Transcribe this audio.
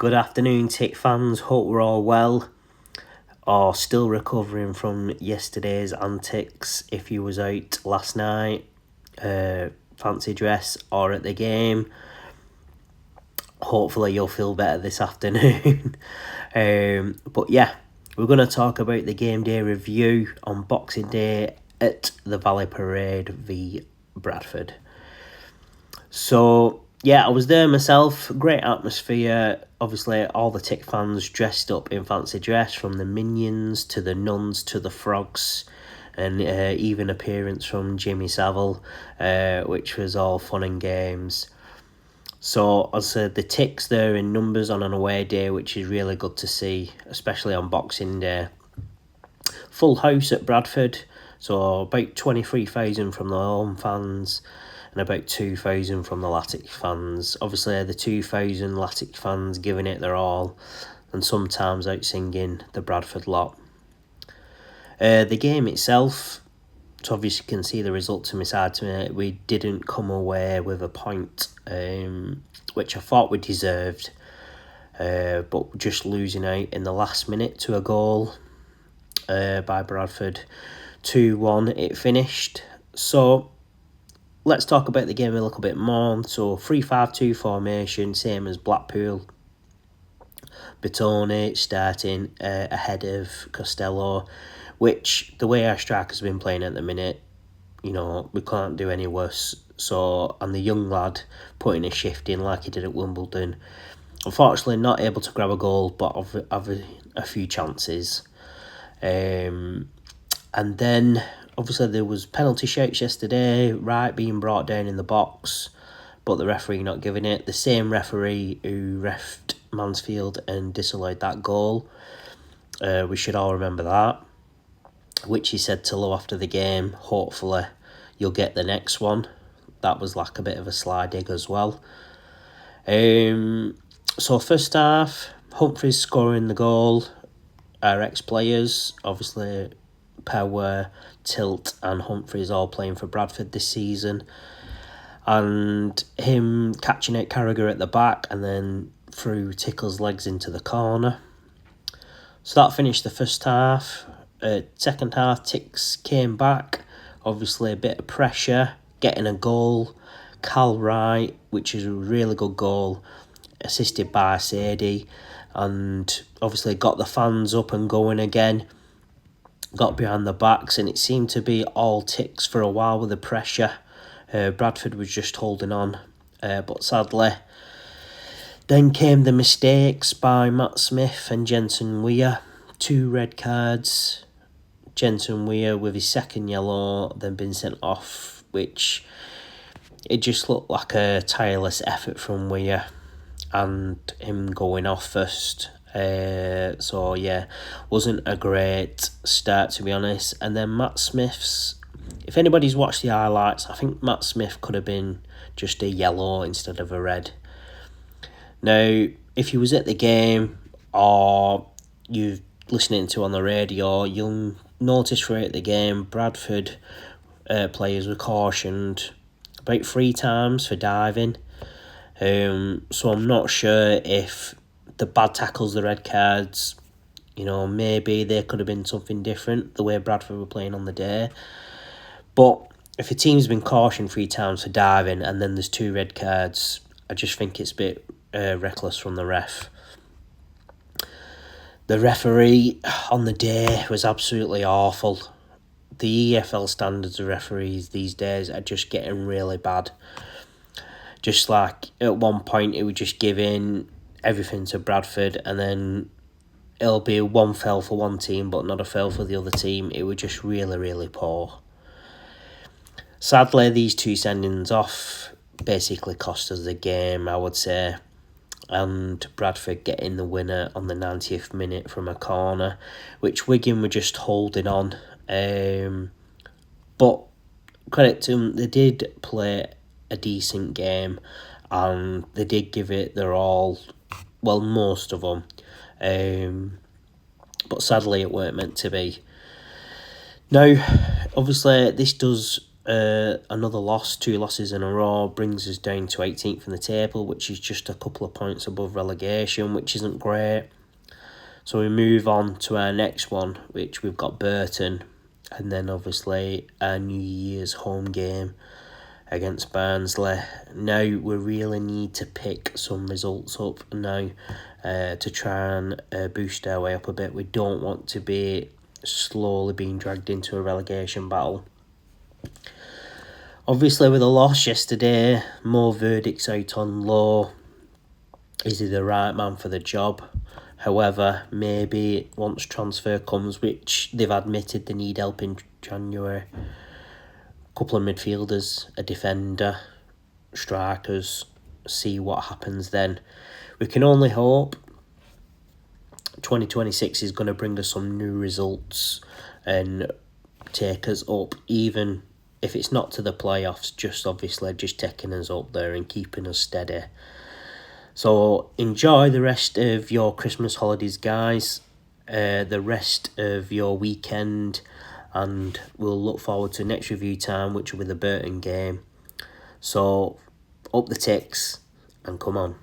Good afternoon, Tick fans. Hope we're all well, or still recovering from yesterday's antics. If you was out last night, fancy dress, or at the game, hopefully you'll feel better this afternoon. But yeah, we're going to talk about the game day review on Boxing Day at the Valley Parade v Bradford. So yeah, I was there myself. Great atmosphere. Obviously, all the Tick fans dressed up in fancy dress, from the minions to the nuns to the frogs, and even appearance from Jimmy Savile, which was all fun and games. So, as I said, the Ticks there in numbers on an away day, which is really good to see, especially on Boxing Day. Full house at Bradford, so about 23,000 from the home fans and about 2,000 from the Latics fans. Obviously, the 2,000 Latics fans giving it their all and sometimes out singing the Bradford lot. The game itself, so obviously you can see the result to my side to me. We didn't come away with a point, which I thought we deserved, but just losing out in the last minute to a goal by Bradford. 2-1 it finished. So let's talk about the game a little bit more. So 3-5-2 formation, same as Blackpool. Bertone starting ahead of Costello, which the way our striker's been playing at the minute, we can't do any worse. So, and the young lad putting a shift in like he did at Wimbledon. Unfortunately, not able to grab a goal, but have a few chances. And then, obviously, there was penalty shouts yesterday, Wright being brought down in the box, but the referee not giving it. The same referee who refed Mansfield and disallowed that goal. We should all remember that. Which he said to Lowe after the game, hopefully you'll get the next one. That was like a bit of a sly dig as well. So first half, Humphries scoring the goal. Our ex-players, obviously Power, Tilt and Humphries all playing for Bradford this season. And him catching out Carragher at the back and then threw Tickle's legs into the corner. So that finished the first half. Second half, Ticks came back. Obviously a bit of pressure, getting a goal. Cal Wright, which is a really good goal, assisted by Sadie. And obviously got the fans up and going again. Got behind the backs, and it seemed to be all Ticks for a while with the pressure. Bradford was just holding on, but sadly, then came the mistakes by Matt Smith and Jensen Weir. 2 red cards. Jensen Weir with his second yellow, then been sent off, which it just looked like a tireless effort from Weir and him going off first. So yeah, wasn't a great start, to be honest. And then Matt Smith's, if anybody's watched the highlights, I think Matt Smith could have been just a yellow instead of a red. Now, if you was at the game or you're listening to on the radio, you'll notice throughout the game Bradford players were cautioned about 3 times for diving. So I'm not sure if the bad tackles, the red cards, maybe there could have been something different the way Bradford were playing on the day. But if a team's been cautioned 3 times for diving and then there's 2 red cards, I just think it's a bit reckless from the ref. The referee on the day was absolutely awful. The EFL standards of referees these days are just getting really bad. Just like at one point it would just give in everything to Bradford, and then it'll be one foul for one team but not a foul for the other team. It was just really, really poor. Sadly, these 2 sendings off basically cost us the game, I would say. And Bradford getting the winner on the 90th minute from a corner, which Wigan were just holding on. But credit to them, they did play a decent game and they did give it their all. Well, most of them. But sadly, it weren't meant to be. Now, obviously, this does another loss, 2 losses in a row, brings us down to 18th in the table, which is just a couple of points above relegation, which isn't great. So we move on to our next one, which we've got Burton, and then obviously our New Year's home game against Barnsley. Now we really need to pick some results up now to try and boost our way up a bit. We don't want to be slowly being dragged into a relegation battle. Obviously, with a loss yesterday, more verdicts out on Lowe. Is he the right man for the job? However, maybe once transfer comes, which they've admitted they need help in January, a couple of midfielders, a defender, strikers, see what happens then. We can only hope 2026 is going to bring us some new results and take us up, even if it's not to the playoffs, just obviously just taking us up there and keeping us steady. So enjoy the rest of your Christmas holidays, guys, the rest of your weekend, and we'll look forward to next review time, which will be the Burton game. So up the ticks and come on.